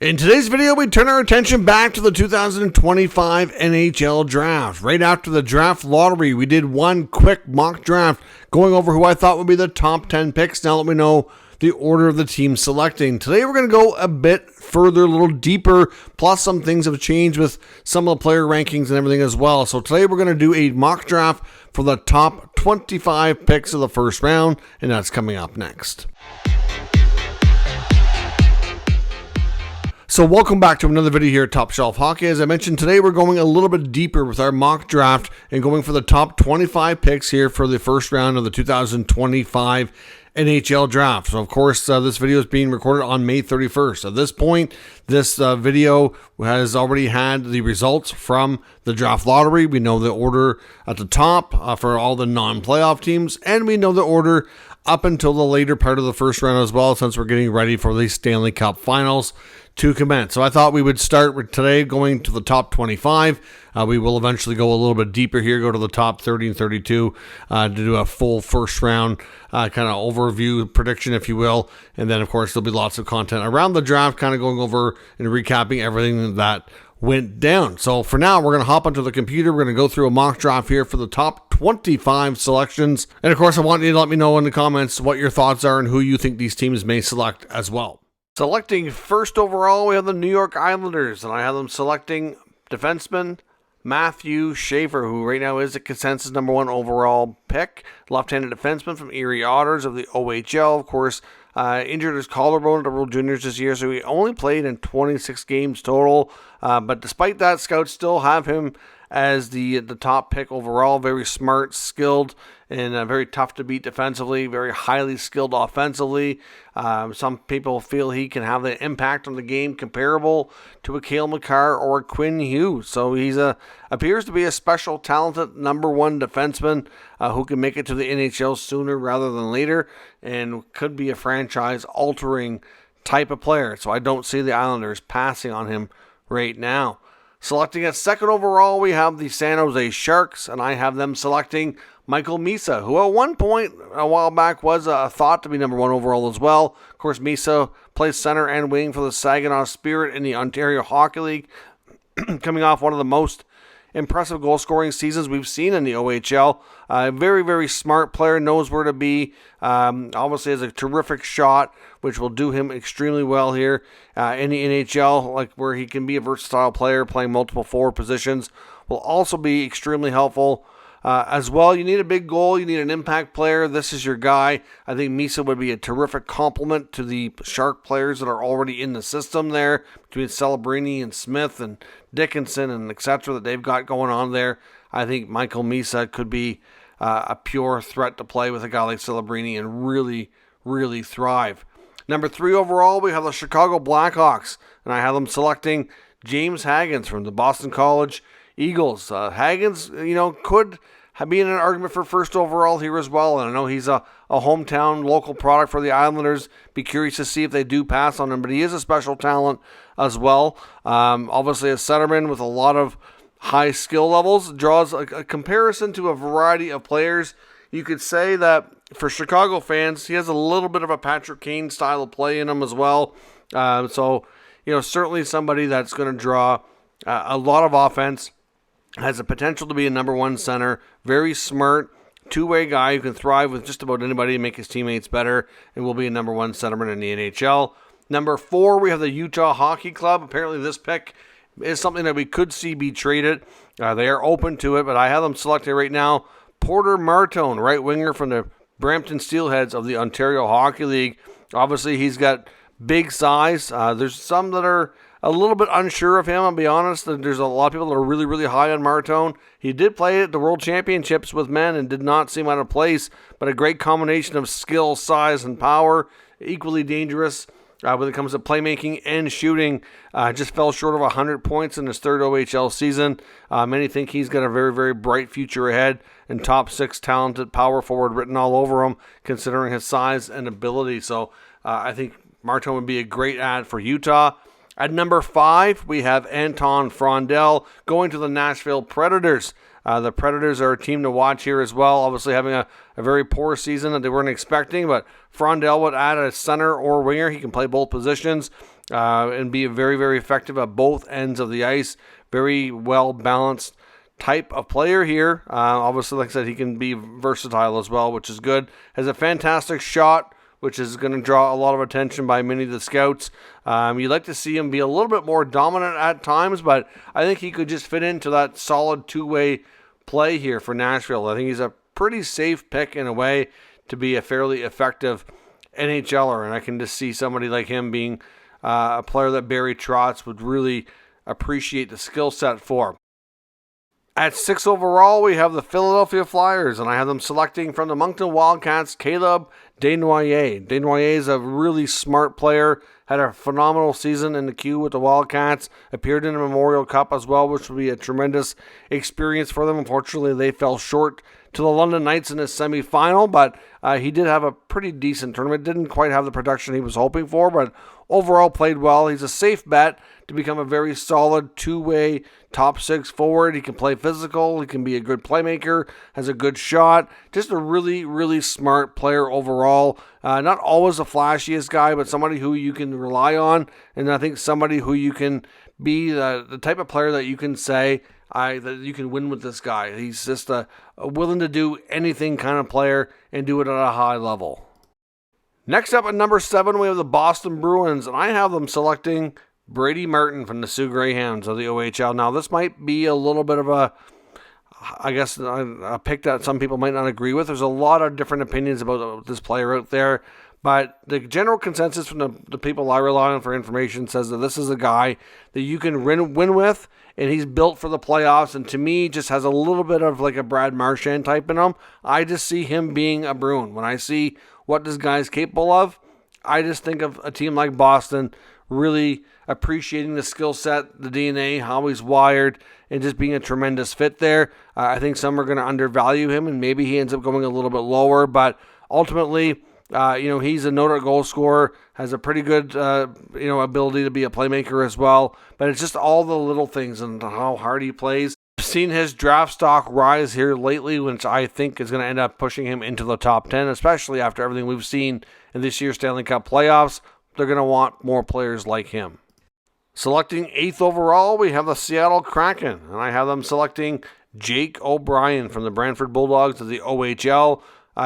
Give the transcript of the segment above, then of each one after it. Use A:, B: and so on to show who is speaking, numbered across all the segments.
A: In today's video, we turn our attention back to the 2025 NHL Draft. Right after the draft lottery, we did one quick mock draft going over who I thought would be the top 10 picks. Now that we know the order of the team selecting. Today, we're going to go a bit further, a little deeper, plus some things have changed with some of the player rankings and everything as well. So today, we're going to do a mock draft for the top 25 picks of the first round, and that's coming up next. So welcome back to another video here at Top Shelf Hockey. As I mentioned, today we're going a little bit deeper with our mock draft and going for the top 25 picks here for the first round of the 2025 NHL Draft. So of course, this video is being recorded on May 31st. At this point, this video has already had the results from the draft lottery. We know the order at the top for all the non-playoff teams, and we know the order up until the later part of the first round as well, since we're getting ready for the Stanley Cup Finals to commence. So I thought we would start with today going to the top 25. We will eventually go a little bit deeper here, go to the top 30 and 32 to do a full first round kind of overview prediction, if you will. And then, of course, there'll be lots of content around the draft, kind of going over and recapping everything that went down. So for now, we're going to hop onto the computer. We're going to go through a mock draft here for the top 25 selections. And of course, I want you to let me know in the comments what your thoughts are and who you think these teams may select as well. Selecting first overall, we have the New York Islanders, and I have them selecting defenseman Matthew Schaefer, who right now is a consensus number one overall pick. Left-handed defenseman from Erie Otters of the OHL. Of course, injured his collarbone at the World Juniors this year, so he only played in 26 games total. But despite that, scouts still have him as the top pick overall. Very smart, skilled, and very tough to beat defensively. Very highly skilled offensively. Some people feel he can have the impact on the game comparable to a Cale Makar or a Quinn Hughes. So he's appears to be a special, talented number one defenseman who can make it to the NHL sooner rather than later, and could be a franchise-altering type of player. So I don't see the Islanders passing on him right now. Selecting at second overall, we have the San Jose Sharks, and I have them selecting Michael Misa, who at one point a while back was thought to be number one overall as well. Of course, Misa plays center and wing for the Saginaw Spirit in the Ontario Hockey League, coming off one of the most impressive goal-scoring seasons we've seen in the OHL. Very, very smart player, knows where to be. Obviously has a terrific shot, which will do him extremely well here in the NHL, like where he can be a versatile player playing multiple forward positions. Will also be extremely helpful. As well, you need a big goal. You need an impact player. This is your guy. I think Misa would be a terrific complement to the Shark players that are already in the system there, between Celebrini and Smith and Dickinson and etc. that they've got going on there. I think Michael Misa could be a pure threat to play with a guy like Celebrini and really, really thrive. Number 3 overall, we have the Chicago Blackhawks, and I have them selecting James Hagens from the Boston College Eagles. Hagens, could be in an argument for first overall here as well. And I know he's a hometown local product for the Islanders. Be curious to see if they do pass on him, but he is a special talent as well. Obviously a centerman with a lot of high skill levels. Draws a comparison to a variety of players. You could say that for Chicago fans, he has a little bit of a Patrick Kane style of play in him as well. So certainly somebody that's going to draw a lot of offense. Has the potential to be a number one center. Very smart, two-way guy who can thrive with just about anybody and make his teammates better, and will be a number one centerman in the NHL. Number 4, we have the Utah Hockey Club. Apparently this pick is something that we could see be traded. They are open to it, but I have them selected right now. Porter Martone, right winger from the Brampton Steelheads of the Ontario Hockey League. Obviously he's got big size. There's some that are a little bit unsure of him, I'll be honest. There's a lot of people that are really, really high on Martone. He did play at the World Championships with men and did not seem out of place, but a great combination of skill, size, and power. Equally dangerous when it comes to playmaking and shooting. Just fell short of 100 points in his third OHL season. Many think he's got a very, very bright future ahead, and top 6 talented power forward written all over him, considering his size and ability. So I think Martone would be a great add for Utah. At number 5, we have Anton Frondel going to the Nashville Predators. The Predators are a team to watch here as well, obviously having a very poor season that they weren't expecting, but Frondel would add a center or winger. He can play both positions and be very, very effective at both ends of the ice. Very well-balanced type of player here. Obviously, like I said, he can be versatile as well, which is good. Has a fantastic shot, which is going to draw a lot of attention by many of the scouts. You'd like to see him be a little bit more dominant at times, but I think he could just fit into that solid two-way play here for Nashville. I think he's a pretty safe pick in a way to be a fairly effective NHLer, and I can just see somebody like him being a player that Barry Trotz would really appreciate the skill set for. At 6 overall, we have the Philadelphia Flyers, and I have them selecting from the Moncton Wildcats, Caleb Desnoyers. Desnoyers is a really smart player, had a phenomenal season in the queue with the Wildcats, appeared in the Memorial Cup as well, which would be a tremendous experience for them. Unfortunately, they fell short to the London Knights in the semifinal, but he did have a pretty decent tournament. Didn't quite have the production he was hoping for, but overall played well. He's a safe bet to become a very solid two-way top 6 forward. He can play physical. He can be a good playmaker, has a good shot. Just a really, really smart player overall. Not always the flashiest guy, but somebody who you can rely on, and I think somebody who you can be the type of player that you can say that you can win with this guy. He's just a willing to do anything kind of player and do it at a high level. Next up at number 7, we have the Boston Bruins, and I have them selecting Brady Martin from the Sioux Greyhounds of the OHL. Now, this might be a little bit of a pick that some people might not agree with. There's a lot of different opinions about this player out there, but the general consensus from the people I rely on for information says that this is a guy that you can win with, and he's built for the playoffs, and to me, just has a little bit of like a Brad Marchand type in him. I just see him being a Bruin. When I see what this guy's capable of, I just think of a team like Boston really appreciating the skill set, the DNA, how he's wired, and just being a tremendous fit there. I think some are going to undervalue him, and maybe he ends up going a little bit lower, but ultimately, he's a noted goal scorer, has a pretty good, ability to be a playmaker as well, but it's just all the little things and how hard he plays. I've seen his draft stock rise here lately, which I think is going to end up pushing him into the top 10, especially after everything we've seen in this year's Stanley Cup playoffs. They're going to want more players like him. Selecting 8th overall, we have the Seattle Kraken, and I have them selecting Jake O'Brien from the Brantford Bulldogs of the OHL.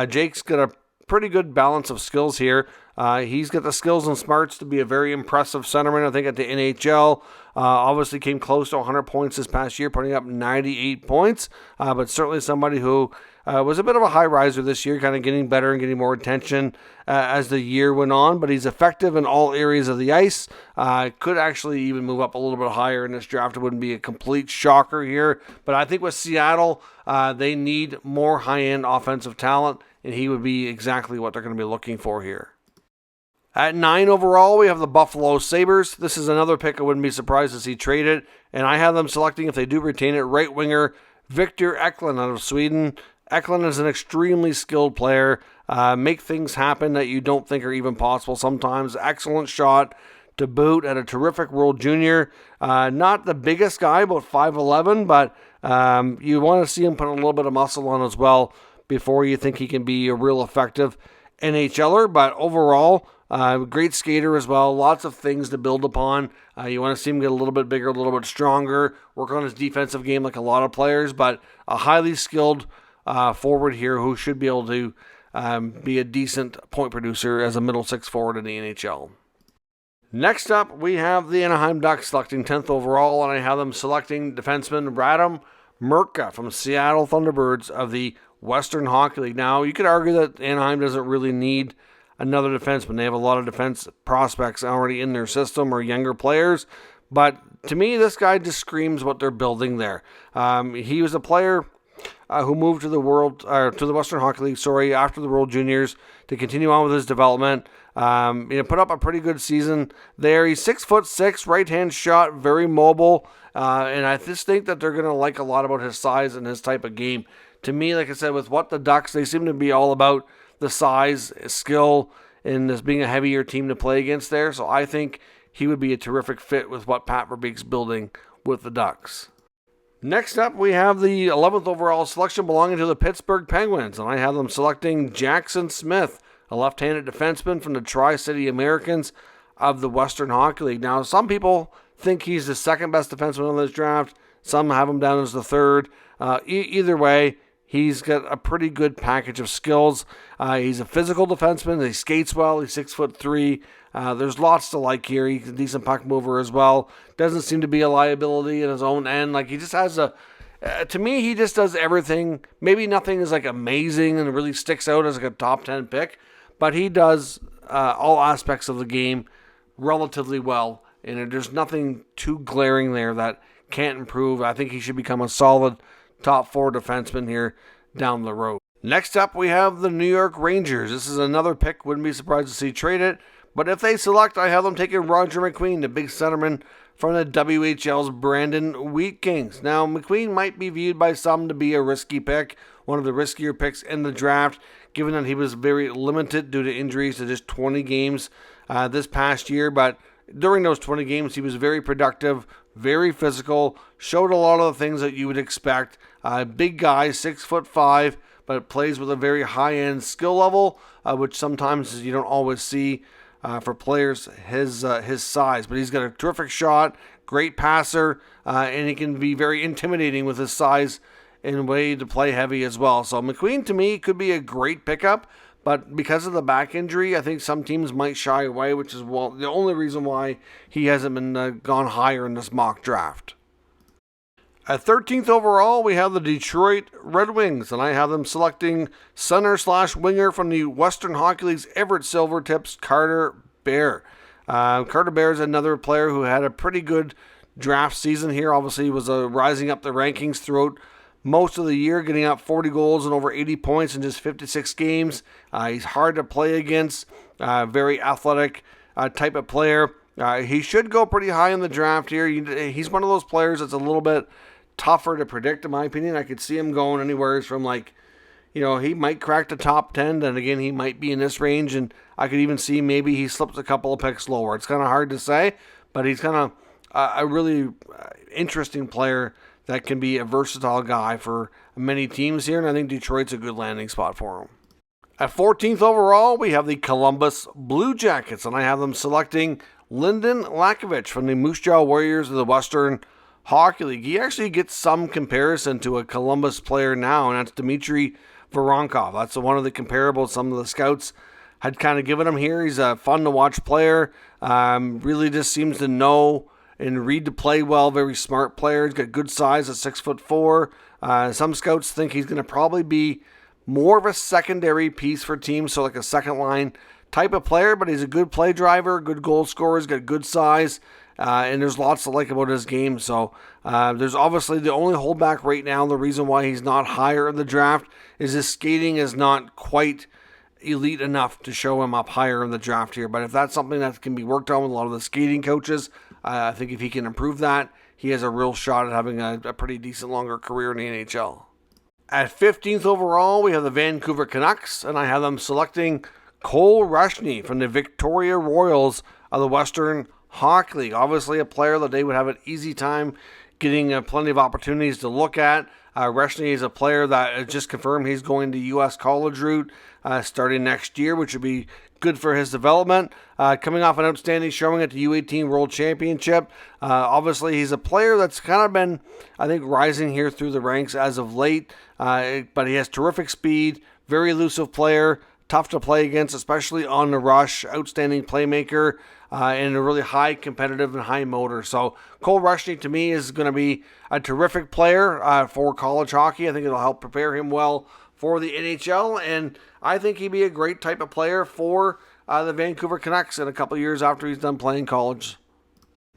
A: Jake's got a pretty good balance of skills here. He's got the skills and smarts to be a very impressive centerman, I think, at the NHL. Obviously came close to 100 points this past year, putting up 98 points, but certainly somebody who was a bit of a high riser this year, kind of getting better and getting more attention as the year went on, but he's effective in all areas of the ice. Could actually even move up a little bit higher in this draft. It wouldn't be a complete shocker here, but I think with Seattle, they need more high-end offensive talent, and he would be exactly what they're going to be looking for here. At 9 overall, we have the Buffalo Sabres. This is another pick I wouldn't be surprised to see traded, and I have them selecting, if they do retain it, right winger Victor Eklund out of Sweden. Eklund is an extremely skilled player, make things happen that you don't think are even possible sometimes. Excellent shot to boot, at a terrific World Junior. Not the biggest guy, about 5'11", but you want to see him put a little bit of muscle on as well before you think he can be a real effective NHLer. But overall, great skater as well. Lots of things to build upon. You want to see him get a little bit bigger, a little bit stronger, work on his defensive game like a lot of players, but a highly skilled forward here who should be able to be a decent point producer as a middle 6 forward in the NHL. Next up, we have the Anaheim Ducks selecting 10th overall, and I have them selecting defenseman Radim Mrka from Seattle Thunderbirds of the Western Hockey League. Now, you could argue that Anaheim doesn't really need another defenseman. They have a lot of defense prospects already in their system, or younger players, but to me, this guy just screams what they're building there. He was a player who moved to the Western Hockey League, after the World Juniors to continue on with his development. Put up a pretty good season there. He's 6'6", right-hand shot, very mobile, and I just think that they're going to like a lot about his size and his type of game. To me, like I said, with what the Ducks, they seem to be all about the size, skill, and this being a heavier team to play against there. So I think he would be a terrific fit with what Pat Verbeek's building with the Ducks. Next up, we have the 11th overall selection belonging to the Pittsburgh Penguins, and I have them selecting Jackson Smith, a left-handed defenseman from the Tri-City Americans of the Western Hockey League. Now, some people think he's the second best defenseman on this draft. Some have him down as the third. Either way, he's got a pretty good package of skills. He's a physical defenseman. He skates well. He's 6'3". There's lots to like here. He's a decent puck mover as well. Doesn't seem to be a liability in his own end. Like, he just has to me, he just does everything. Maybe nothing is like amazing and really sticks out as like a top 10 pick, but he does all aspects of the game relatively well. And there's nothing too glaring there that can't improve. I think he should become a solid top 4 defenseman here down the road. Next up, we have the New York Rangers. This is another pick. Wouldn't be surprised to see traded. But if they select, I have them taking Roger McQueen, the big centerman from the WHL's Brandon Wheat Kings. Now, McQueen might be viewed by some to be a risky pick, one of the riskier picks in the draft, given that he was very limited due to injuries to just 20 games this past year. But during those 20 games, he was very productive, very physical, showed a lot of the things that you would expect. Big guy, 6'5", but plays with a very high-end skill level, which sometimes you don't always see for players his size. But he's got a terrific shot, great passer, and he can be very intimidating with his size and way to play heavy as well. So McQueen, to me, could be a great pickup. But because of the back injury, I think some teams might shy away, which is the only reason why he hasn't been gone higher in this mock draft. At 13th overall, we have the Detroit Red Wings, and I have them selecting center/winger from the Western Hockey League's Everett Silvertips, Carter Bear. Carter Bear is another player who had a pretty good draft season here. Obviously, he was rising up the rankings throughout most of the year, getting up 40 goals and over 80 points in just 56 games. He's hard to play against, very athletic type of player. He should go pretty high in the draft here. He's one of those players that's a little bit tougher to predict, in my opinion. I could see him going anywhere from he might crack the top 10, and again, he might be in this range, and I could even see maybe he slips a couple of picks lower. It's kind of hard to say, but he's kind of a really interesting player that can be a versatile guy for many teams here, and I think Detroit's a good landing spot for him. At 14th overall, we have the Columbus Blue Jackets, and I have them selecting Lyndon Lakovich from the Moose Jaw Warriors of the Western Hockey League. He actually gets some comparison to a Columbus player now, and that's Dmitry Voronkov. That's one of the comparables some of the scouts had kind of given him here. He's a fun-to-watch player, really just seems to know and read to play well, very smart player. He's got good size at 6'4". Some scouts think he's going to probably be more of a secondary piece for teams, so like a second line type of player, but he's a good play driver, good goal scorer, he's got good size, and there's lots to like about his game. So there's obviously the only holdback right now. The reason why he's not higher in the draft is his skating is not quite elite enough to show him up higher in the draft here. But if that's something that can be worked on with a lot of the skating coaches, I think if he can improve that, he has a real shot at having a pretty decent longer career in the NHL. At 15th overall, we have the Vancouver Canucks, and I have them selecting Cole Rushney from the Victoria Royals of the Western Hockey League. Obviously a player that they would have an easy time getting plenty of opportunities to look at. Rushney is a player that just confirmed he's going the U.S. college route starting next year, which would be good for his development. Coming off an outstanding showing at the U18 World Championship. Obviously, he's a player that's kind of been, I think, rising here through the ranks as of late. But he has terrific speed, very elusive player, tough to play against, especially on the rush, outstanding playmaker, and a really high competitive and high motor. So Cole Rushney, to me, is going to be a terrific player for college hockey. I think it'll help prepare him well for the NHL, and I think he'd be a great type of player for the Vancouver Canucks in a couple years after he's done playing college.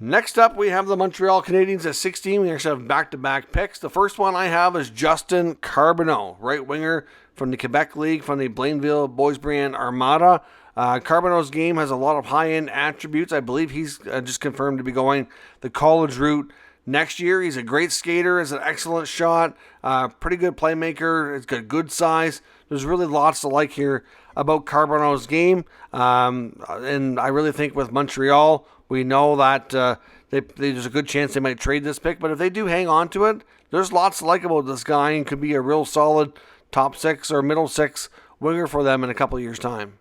A: Next up, we have the Montreal Canadiens at 16. We actually have back-to-back picks. The first one I have is Justin Carbonneau, right winger from the Quebec League, from the Blainville Boisbriand Armada. Carbonneau's game has a lot of high-end attributes. I believe he's just confirmed to be going the college route next year. He's a great skater, has an excellent shot, pretty good playmaker, he's got good size. There's really lots to like here about Carbonneau's game. And I really think with Montreal, We know that there's a good chance they might trade this pick, but if they do hang on to it, there's lots to like about this guy and could be a real solid top 6 or middle 6 winger for them in a couple of years' time.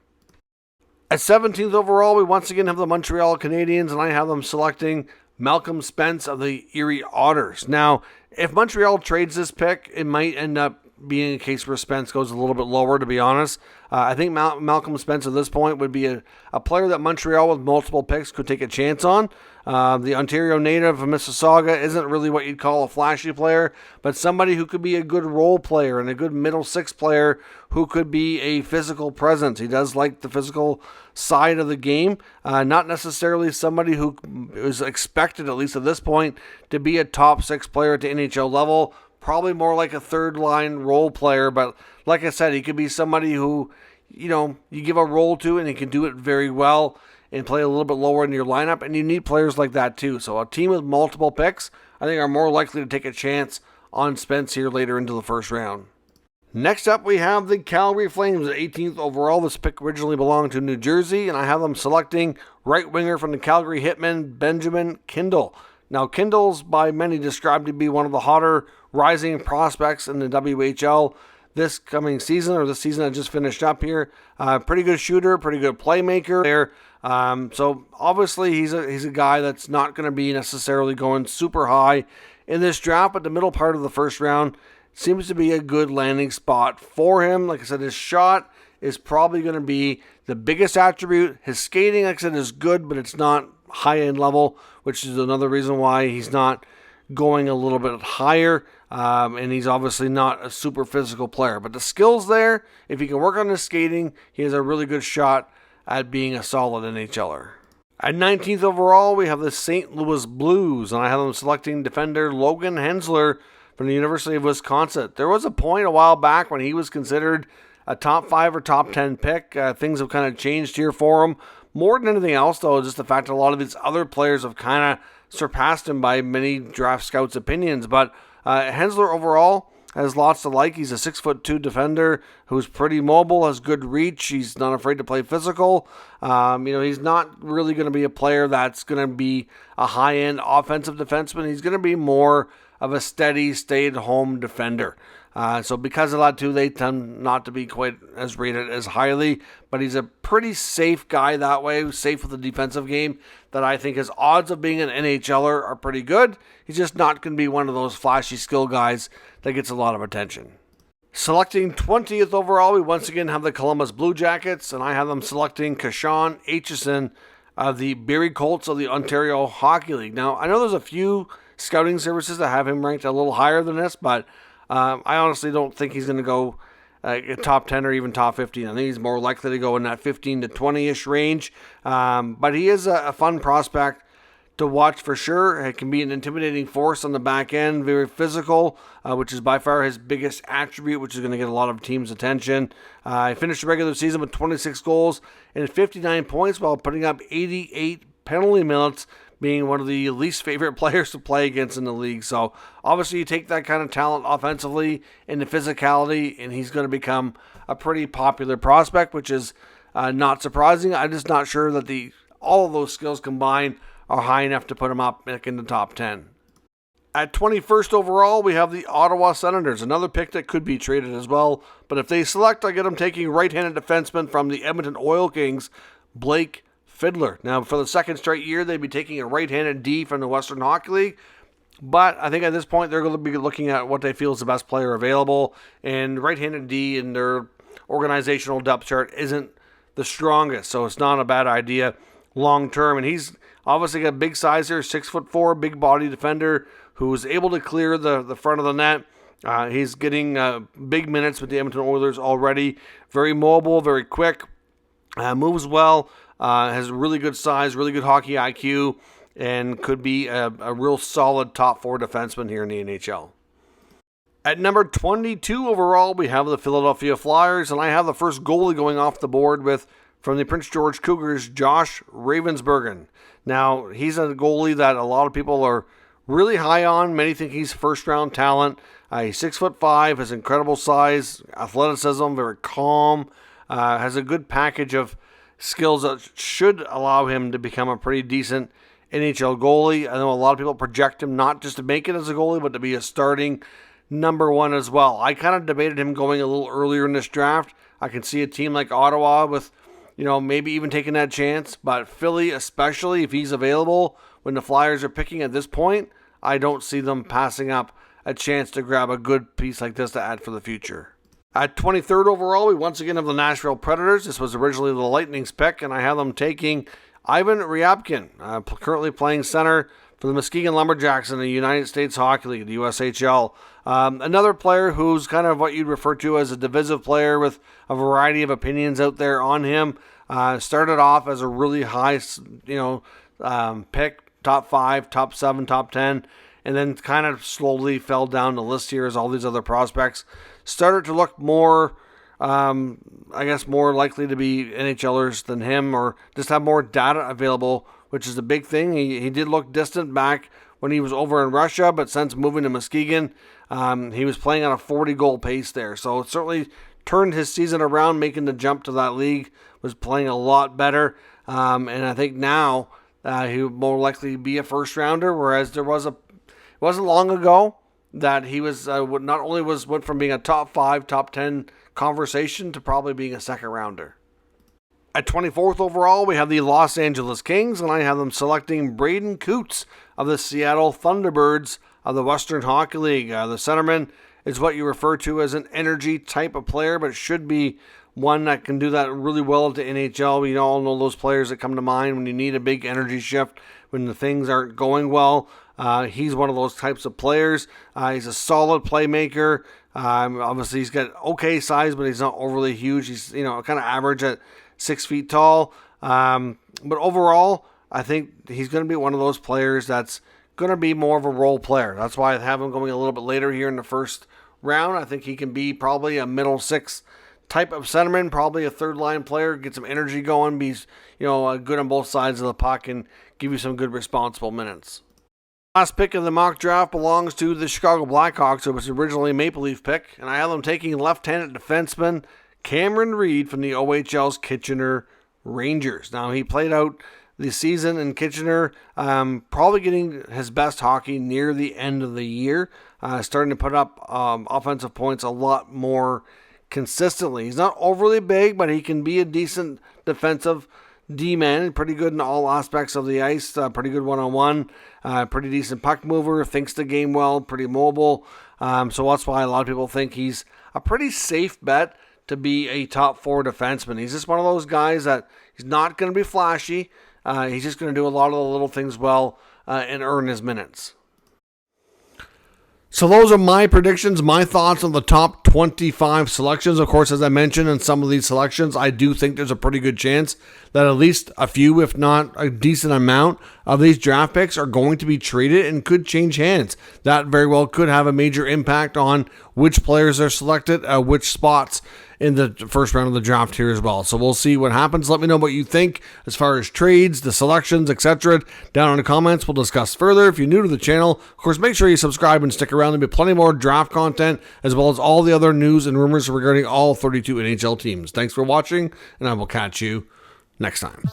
A: At 17th overall, we once again have the Montreal Canadiens, and I have them selecting Malcolm Spence of the Erie Otters. Now, if Montreal trades this pick, it might end up being a case where Spence goes a little bit lower, to be honest. I think Malcolm Spence at this point would be a player that Montreal with multiple picks could take a chance on. The Ontario native of Mississauga isn't really what you'd call a flashy player, but somebody who could be a good role player and a good middle 6 player who could be a physical presence. He does like the physical side of the game, not necessarily somebody who is expected, at least at this point, to be a top 6 player at the NHL level. Probably more like a third-line role player, but like I said, he could be somebody who, you give a role to and he can do it very well and play a little bit lower in your lineup, and you need players like that too. So a team with multiple picks, I think, are more likely to take a chance on Spence here later into the first round. Next up, we have the Calgary Flames at 18th overall. This pick originally belonged to New Jersey, and I have them selecting right winger from the Calgary Hitmen, Benjamin Kindle. Now, Kindle's by many described to be one of the hotter rising prospects in the WHL this coming season, or this season that just finished up here. Pretty good shooter, pretty good playmaker there. So obviously he's a guy that's not going to be necessarily going super high in this draft, but the middle part of the first round seems to be a good landing spot for him. Like I said, his shot is probably going to be the biggest attribute. His skating, like I said, is good, but it's not high-end level, which is another reason why he's not going a little bit higher, and he's obviously not a super physical player. But the skills there, if he can work on his skating, he has a really good shot at being a solid NHLer. At 19th overall, we have the St. Louis Blues, and I have them selecting defender Logan Hensler from the University of Wisconsin. There was a point a while back when he was considered a top 5 or top 10 pick. Things have kind of changed here for him. More than anything else, though, just the fact that a lot of these other players have kind of surpassed him by many draft scouts' opinions. But Hensler overall has lots to like. He's a 6'2" defender who's pretty mobile, has good reach. He's not afraid to play physical. He's not really going to be a player that's going to be a high-end offensive defenseman. He's going to be more of a steady, stay-at-home defender. So because of that, too, they tend not to be quite as rated as highly. But he's a pretty safe guy that way, safe with the defensive game, that I think his odds of being an NHLer are pretty good. He's just not going to be one of those flashy skill guys that gets a lot of attention. Selecting 20th overall, we once again have the Columbus Blue Jackets, and I have them selecting Kashawn Aitchison of the Barrie Colts of the Ontario Hockey League. Now, I know there's a few scouting services that have him ranked a little higher than this, but I honestly don't think he's going to go top 10 or even top 15. I think he's more likely to go in that 15 to 20-ish range. But he is a fun prospect to watch for sure. It can be an intimidating force on the back end, very physical, which is by far his biggest attribute, which is going to get a lot of teams' attention. He finished the regular season with 26 goals and 59 points while putting up 88 penalty minutes, being one of the least favorite players to play against in the league. So obviously you take that kind of talent offensively and the physicality, and he's going to become a pretty popular prospect, which is not surprising. I'm just not sure that all of those skills combined are high enough to put him up in the top 10. At 21st overall, we have the Ottawa Senators, another pick that could be traded as well. But if they select, I get them taking right-handed defenseman from the Edmonton Oil Kings, Blake Fiddler. Now, for the second straight year, they'd be taking a right-handed D from the Western Hockey League. But I think at this point, they're going to be looking at what they feel is the best player available. And right-handed D in their organizational depth chart isn't the strongest, so it's not a bad idea long-term. And he's obviously got big size here, 6'4", big body defender who's able to clear the front of the net. He's getting big minutes with the Edmonton Oilers already. Very mobile, very quick, moves well, has really good size, really good hockey IQ, and could be a real solid top 4 defenseman here in the NHL. At number 22 overall, we have the Philadelphia Flyers, and I have the first goalie going off the board from the Prince George Cougars, Josh Ravensbergen. Now, he's a goalie that a lot of people are really high on. Many think he's first-round talent. He's 6'5", has incredible size, athleticism, very calm, has a good package of skills that should allow him to become a pretty decent NHL goalie. I know a lot of people project him not just to make it as a goalie, but to be a starting number one as well. I kind of debated him going a little earlier in this draft. I can see a team like Ottawa with, maybe even taking that chance. But Philly, especially if he's available when the Flyers are picking at this point, I don't see them passing up a chance to grab a good piece like this to add for the future. At 23rd overall, we once again have the Nashville Predators. This was originally the Lightning's pick, and I have them taking Ivan Ryabkin, currently playing center for the Muskegon Lumberjacks in the United States Hockey League, the USHL. Another player who's kind of what you'd refer to as a divisive player with a variety of opinions out there on him. Started off as a really high, pick, top 5, top 7, top 10, and then kind of slowly fell down the list here as all these other prospects started to look more, more likely to be NHLers than him, or just have more data available, which is a big thing. He did look distant back when he was over in Russia, but since moving to Muskegon, he was playing on a 40-goal pace there. So it certainly turned his season around, making the jump to that league, was playing a lot better. And I think now he would more likely be a first-rounder, whereas it wasn't long ago that he was went from being a top 5, top 10 conversation to probably being a second rounder. At 24th overall, we have the Los Angeles Kings, and I have them selecting Braden Coots of the Seattle Thunderbirds of the Western Hockey League. The centerman is what you refer to as an energy type of player, but should be one that can do that really well at the NHL. We all know those players that come to mind when you need a big energy shift, when the things aren't going well. He's one of those types of players. He's a solid playmaker. Obviously, he's got okay size, but he's not overly huge. He's kind of average at 6 feet tall. But overall, I think he's going to be one of those players that's going to be more of a role player. That's why I have him going a little bit later here in the first round. I think he can be probably a middle 6 type of centerman, probably a third line player, get some energy going, be good on both sides of the puck, and give you some good responsible minutes. Last pick of the mock draft belongs to the Chicago Blackhawks. It was originally a Maple Leaf pick, and I have them taking left-handed defenseman Cameron Reed from the OHL's Kitchener Rangers. Now, he played out the season in Kitchener, probably getting his best hockey near the end of the year, starting to put up offensive points a lot more consistently. He's not overly big, but he can be a decent defensive D-man, pretty good in all aspects of the ice, pretty good one-on-one, pretty decent puck mover, thinks the game well, pretty mobile. So that's why a lot of people think he's a pretty safe bet to be a top 4 defenseman. He's just one of those guys that he's not going to be flashy. He's just going to do a lot of the little things well and earn his minutes. So those are my predictions, my thoughts on the top 25 selections. Of course, as I mentioned, in some of these selections, I do think there's a pretty good chance that at least a few, if not a decent amount, of these draft picks are going to be traded and could change hands. That very well could have a major impact on which players are selected, which spots in the first round of the draft here as well. So we'll see what happens. Let me know what you think as far as trades, the selections, etc. down in the comments. We'll discuss further. If you're new to the channel, of course, make sure you subscribe and stick around. There'll be plenty more draft content as well as all the other news and rumors regarding all 32 NHL teams. Thanks for watching, and I will catch you next time.